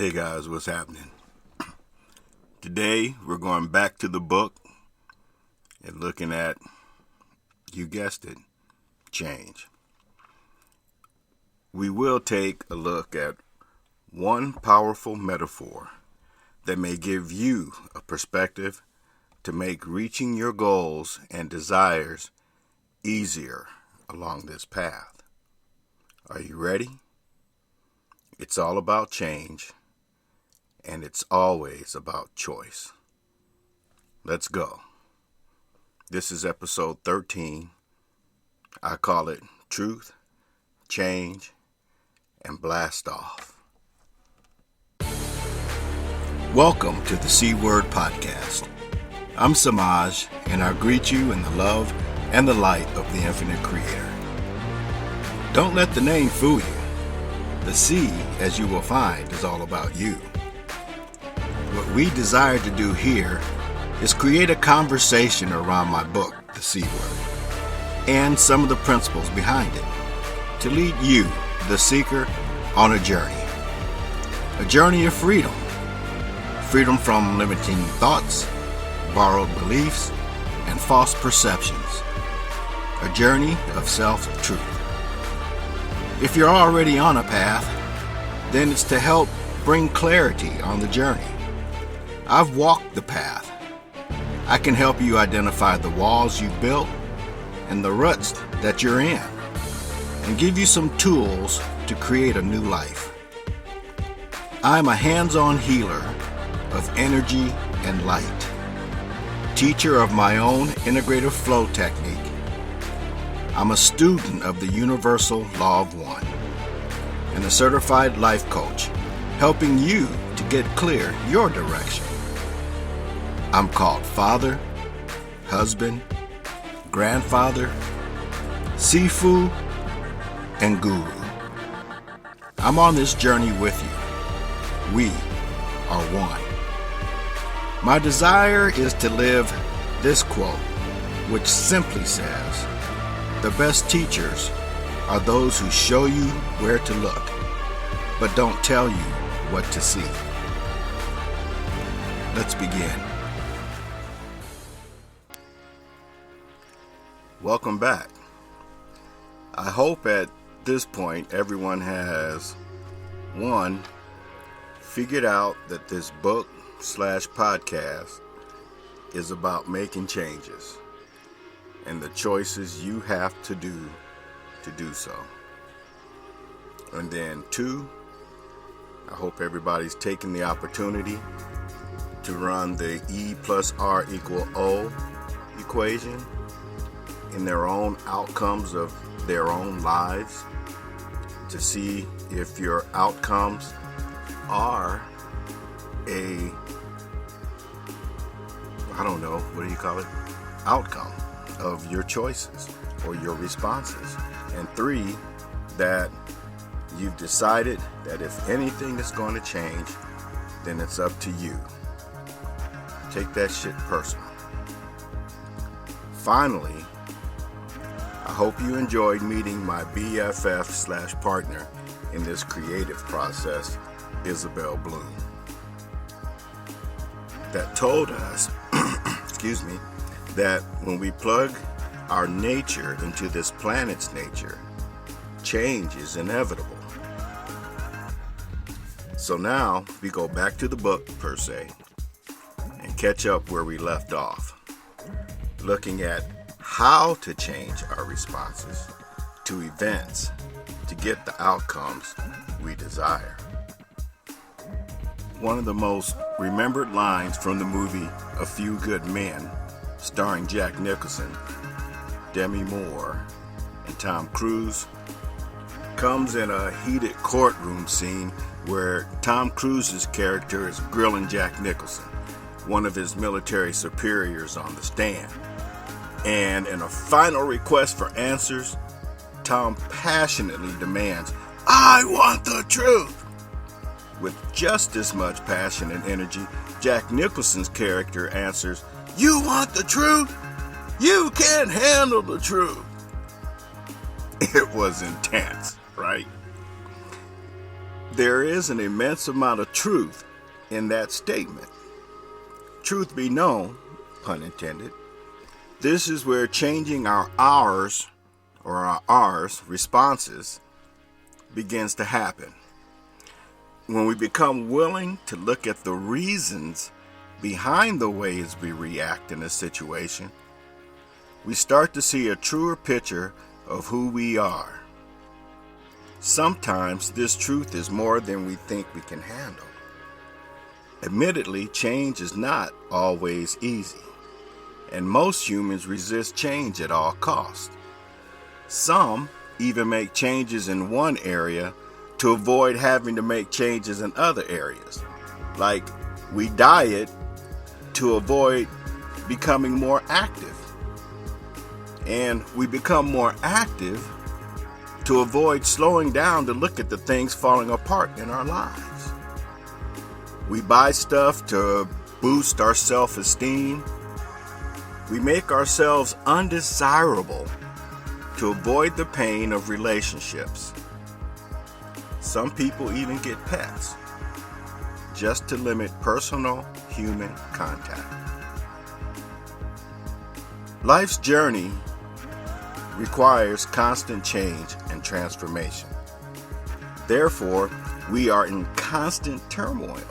Hey guys, what's happening? Today we're going back to the book and looking at, you guessed it, change. We will take a look at one powerful metaphor that may give you a perspective to make reaching your goals and desires easier along this path. Are you ready? It's all about change. And it's always about choice. Let's go. This is episode 13. I call it Truth, Change, and Blast Off. Welcome to the C Word Podcast. I'm Semaj, and I greet you in the love and the light of the Infinite Creator. Don't let the name fool you. The C, as you will find, is all about you. What we desire to do here is create a conversation around my book, The C Word, and some of the principles behind it, to lead you, the seeker, on a journey. A journey of freedom. Freedom from limiting thoughts, borrowed beliefs, and false perceptions. A journey of self-truth. If you're already on a path, then it's to help bring clarity on the journey. I've walked the path. I can help you identify the walls you've built and the ruts that you're in, and give you some tools to create a new life. I'm a hands-on healer of energy and light, teacher of my own integrative flow technique. I'm a student of the universal law of one, and a certified life coach, helping you to get clear your direction. I'm called father, husband, grandfather, Sifu, and guru. I'm on this journey with you. We are one. My desire is to live this quote, which simply says, "The best teachers are those who show you where to look, but don't tell you what to see." Let's begin. Welcome back. I hope at this point everyone has, one, figured out that this book/podcast is about making changes and the choices you have to do so. And then two, I hope everybody's taking the opportunity to run the E plus R equal O equation in their own outcomes of their own lives, to see if your outcomes are outcome of your choices or your responses. And three, that you've decided that if anything is going to change, then it's up to you. Take that shit personal. Finally, I hope you enjoyed meeting my BFF/partner in this creative process, Isabel Bloom, that told us, that when we plug our nature into this planet's nature, change is inevitable. So now we go back to the book, per se, and catch up where we left off, looking at how to change our responses to events to get the outcomes we desire. One of the most remembered lines from the movie A Few Good Men, starring Jack Nicholson, Demi Moore, and Tom Cruise, comes in a heated courtroom scene where Tom Cruise's character is grilling Jack Nicholson, one of his military superiors, on the stand. And in a final request for answers, Tom passionately demands, "I want the truth!" With just as much passion and energy, Jack Nicholson's character answers, "You want the truth? You can't handle the truth." It was intense, right? There is an immense amount of truth in that statement. Truth be known, pun intended, this is where changing our ours responses begins to happen. When we become willing to look at the reasons behind the ways we react in a situation, we start to see a truer picture of who we are. Sometimes this truth is more than we think we can handle. Admittedly, change is not always easy, and most humans resist change at all costs. Some even make changes in one area to avoid having to make changes in other areas. Like, we diet to avoid becoming more active. And we become more active to avoid slowing down to look at the things falling apart in our lives. We buy stuff to boost our self-esteem. We make ourselves undesirable to avoid the pain of relationships. Some people even get pets just to limit personal human contact. Life's journey requires constant change and transformation. Therefore, we are in constant turmoil,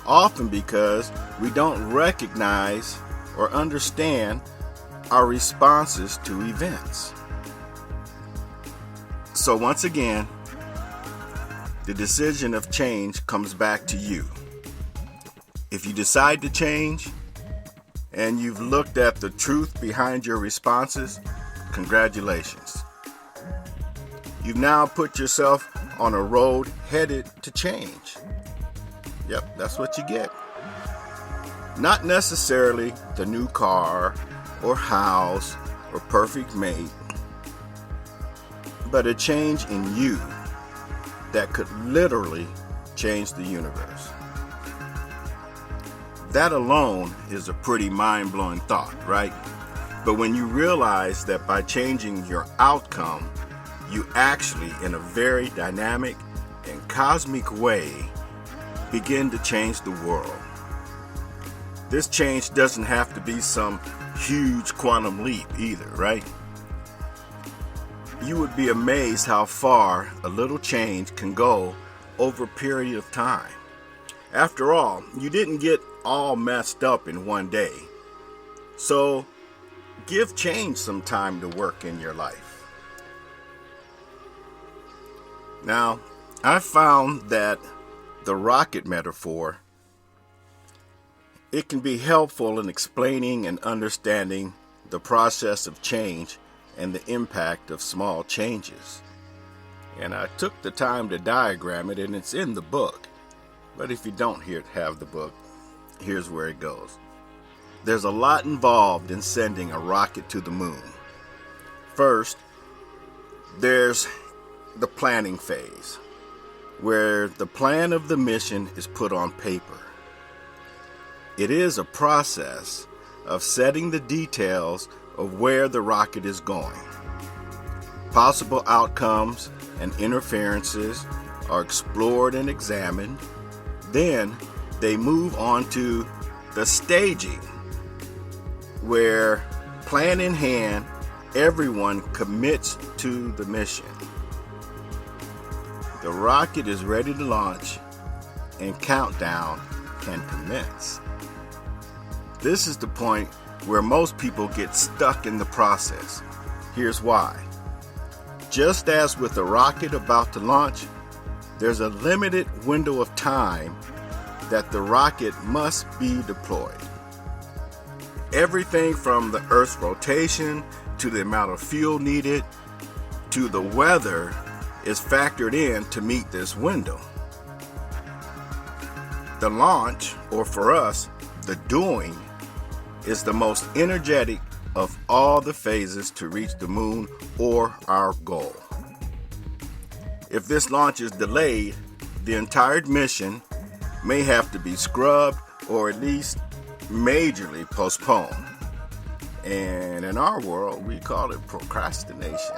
often because we don't recognize or understand our responses to events. So once again, the decision of change comes back to you. If you decide to change and you've looked at the truth behind your responses, congratulations. You've now put yourself on a road headed to change. Yep, that's what you get. Not necessarily the new car or house or perfect mate, but a change in you that could literally change the universe. That alone is a pretty mind-blowing thought, right? But when you realize that by changing your outcome, you actually, in a very dynamic and cosmic way, begin to change the world. This change doesn't have to be some huge quantum leap either, right? You would be amazed how far a little change can go over a period of time. After all, you didn't get all messed up in one day. So give change some time to work in your life. Now, I found that the rocket metaphor, it can be helpful in explaining and understanding the process of change and the impact of small changes. And I took the time to diagram it, and it's in the book. But if you don't have the book, here's where it goes. There's a lot involved in sending a rocket to the moon. First, there's the planning phase, where the plan of the mission is put on paper. It is a process of setting the details of where the rocket is going. Possible outcomes and interferences are explored and examined. Then they move on to the staging, where, plan in hand, everyone commits to the mission. The rocket is ready to launch, and countdown can commence. This is the point where most people get stuck in the process. Here's why. Just as with a rocket about to launch, there's a limited window of time that the rocket must be deployed. Everything from the Earth's rotation to the amount of fuel needed to the weather is factored in to meet this window. The launch, or for us, the doing, is the most energetic of all the phases to reach the moon or our goal. If this launch is delayed, the entire mission may have to be scrubbed or at least majorly postponed. And in our world, we call it procrastination.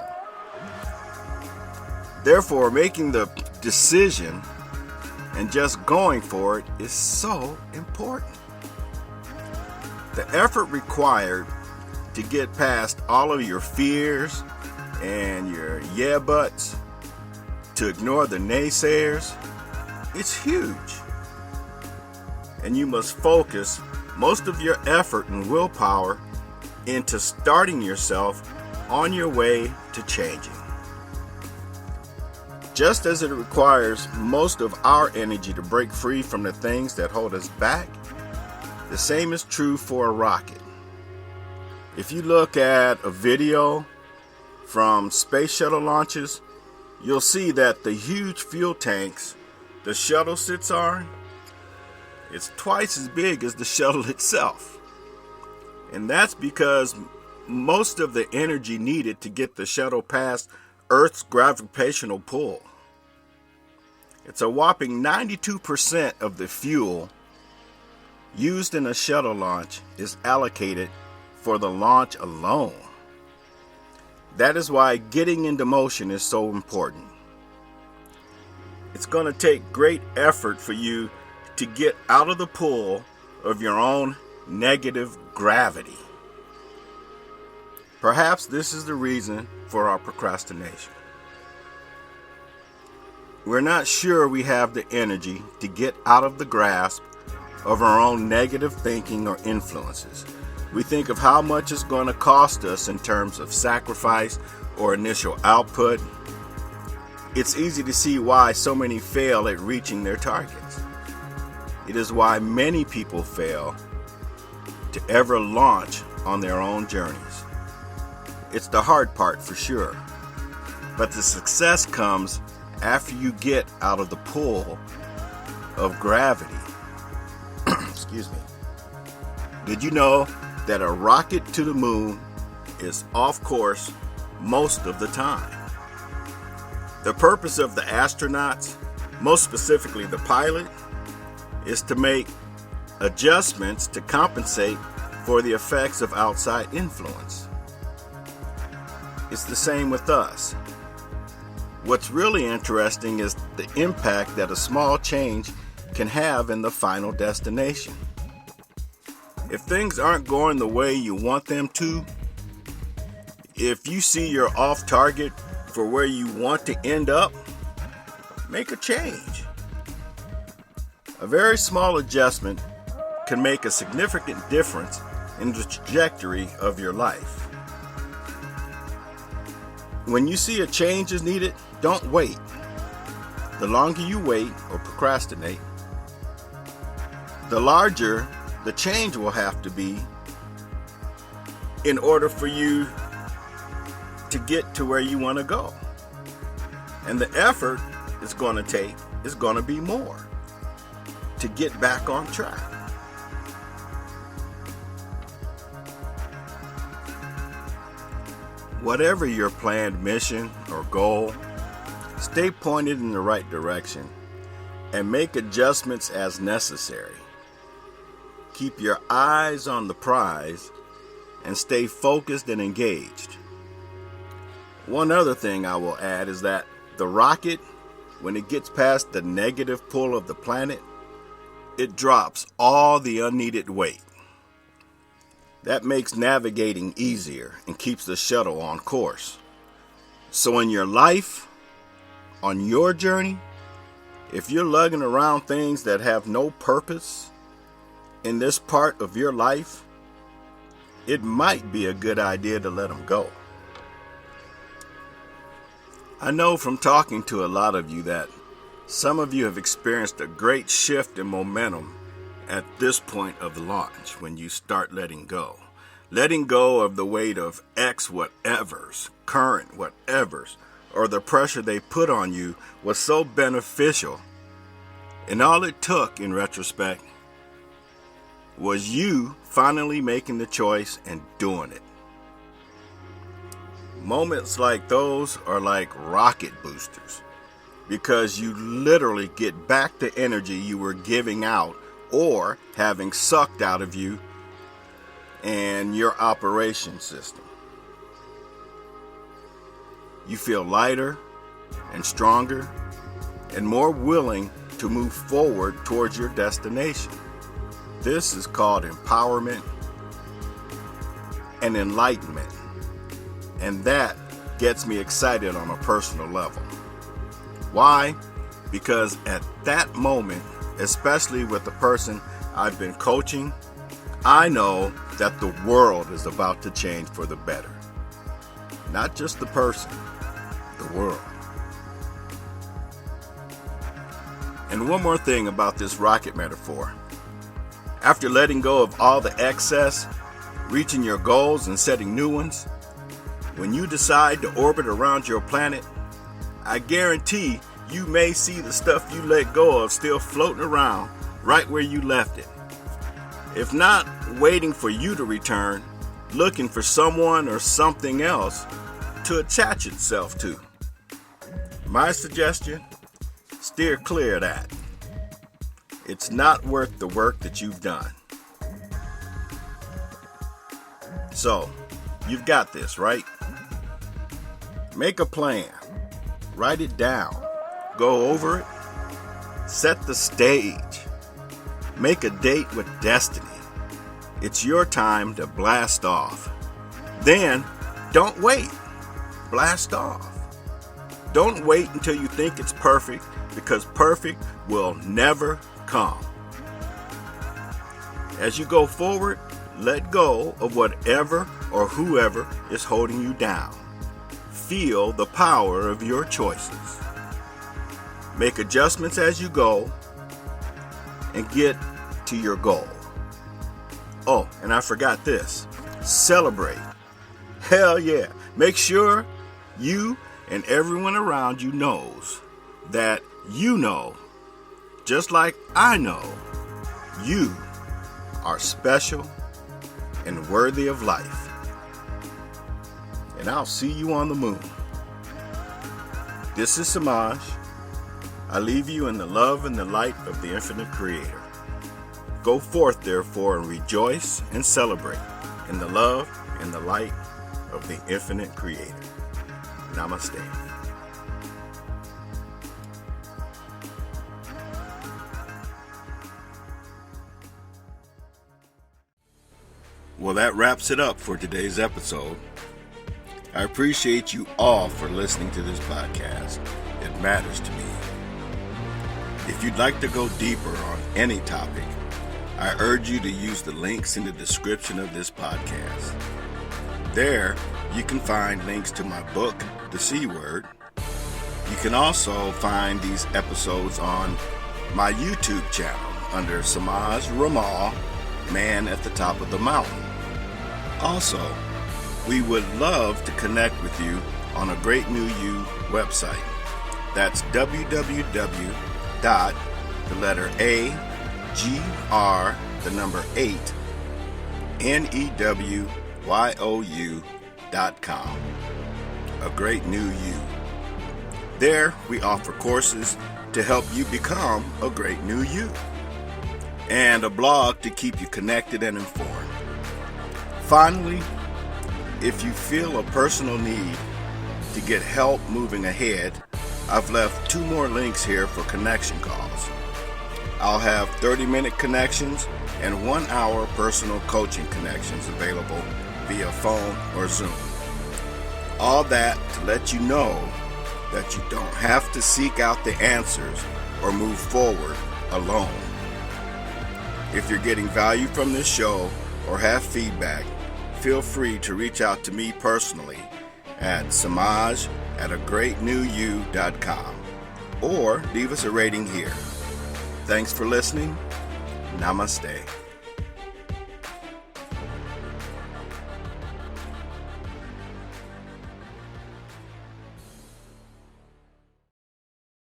Therefore, making the decision and just going for it is so important. The effort required to get past all of your fears and your yeah buts, to ignore the naysayers, it's huge. And you must focus most of your effort and willpower into starting yourself on your way to changing. Just as it requires most of our energy to break free from the things that hold us back, the same is true for a rocket. If you look at a video from space shuttle launches, you'll see that the huge fuel tanks the shuttle sits on, it's twice as big as the shuttle itself. And that's because most of the energy needed to get the shuttle past Earth's gravitational pull. It's a whopping 92% of the fuel used in a shuttle launch is allocated for the launch alone. That is why getting into motion is so important. It's going to take great effort for you to get out of the pull of your own negative gravity. Perhaps this is the reason for our procrastination. We're not sure we have the energy to get out of the grasp of our own negative thinking or influences. We think of how much it's going to cost us in terms of sacrifice or initial output. It's easy to see why so many fail at reaching their targets. It is why many people fail to ever launch on their own journeys. It's the hard part for sure, but the success comes after you get out of the pull of gravity. Excuse me. Did you know that a rocket to the moon is off course most of the time? The purpose of the astronauts, most specifically the pilot, is to make adjustments to compensate for the effects of outside influence. It's the same with us. What's really interesting is the impact that a small change can have in the final destination. If things aren't going the way you want them to, if you see you're off target for where you want to end up, make a change. A very small adjustment can make a significant difference in the trajectory of your life. When you see a change is needed, don't wait. The longer you wait or procrastinate, the larger the change will have to be in order for you to get to where you want to go. And the effort it's going to take is going to be more to get back on track. Whatever your planned mission or goal, stay pointed in the right direction and make adjustments as necessary. Keep your eyes on the prize and stay focused and engaged. One other thing I will add is that the rocket, when it gets past the negative pull of the planet, it drops all the unneeded weight. That makes navigating easier and keeps the shuttle on course. So in your life, on your journey, if you're lugging around things that have no purpose in this part of your life, it might be a good idea to let them go. I know from talking to a lot of you that some of you have experienced a great shift in momentum at this point of the launch when you start letting go. Letting go of the weight of X whatevers, current whatevers, or the pressure they put on you was so beneficial. And all it took, in retrospect, was you finally making the choice and doing it. Moments like those are like rocket boosters because you literally get back the energy you were giving out or having sucked out of you and your operation system. You feel lighter and stronger and more willing to move forward towards your destination. This is called empowerment and enlightenment. And that gets me excited on a personal level. Why? Because at that moment, especially with the person I've been coaching, I know that the world is about to change for the better. Not just the person, the world. And one more thing about this rocket metaphor. After letting go of all the excess, reaching your goals and setting new ones, when you decide to orbit around your planet, I guarantee you may see the stuff you let go of still floating around right where you left it. If not waiting for you to return, looking for someone or something else to attach itself to. My suggestion, steer clear of that. It's not worth the work that you've done. So, you've got this, right? Make a plan. Write it down. Go over it. Set the stage. Make a date with destiny. It's your time to blast off. Then, don't wait. Blast off. Don't wait until you think it's perfect, because perfect will never come. As you go forward, let go of whatever or whoever is holding you down. Feel the power of your choices. Make adjustments as you go and get to your goal. Oh, and I forgot this. Celebrate. Hell yeah. Make sure you and everyone around you knows that you know, just like I know, you are special and worthy of life. And I'll see you on the moon. This is Semaj. I leave you in the love and the light of the infinite Creator. Go forth, therefore, and rejoice and celebrate in the love and the light of the infinite Creator. Namaste. Well, that wraps it up for today's episode. I appreciate you all for listening to this podcast. It matters to me. If you'd like to go deeper on any topic, I urge you to use the links in the description of this podcast. There, you can find links to my book, The C Word. You can also find these episodes on my YouTube channel under Semaj Ramal, Man at the Top of the Mountain. Also, we would love to connect with you on a Great New You website. That's www.8newyou.com. A Great New You. There, we offer courses to help you become a great new you, and a blog to keep you connected and informed. Finally, if you feel a personal need to get help moving ahead, I've left 2 more links here for connection calls. I'll have 30-minute connections and 1-hour personal coaching connections available via phone or Zoom. All that to let you know that you don't have to seek out the answers or move forward alone. If you're getting value from this show or have feedback, feel free to reach out to me personally at semaj@agreatnewyou.com or leave us a rating here. Thanks for listening. Namaste.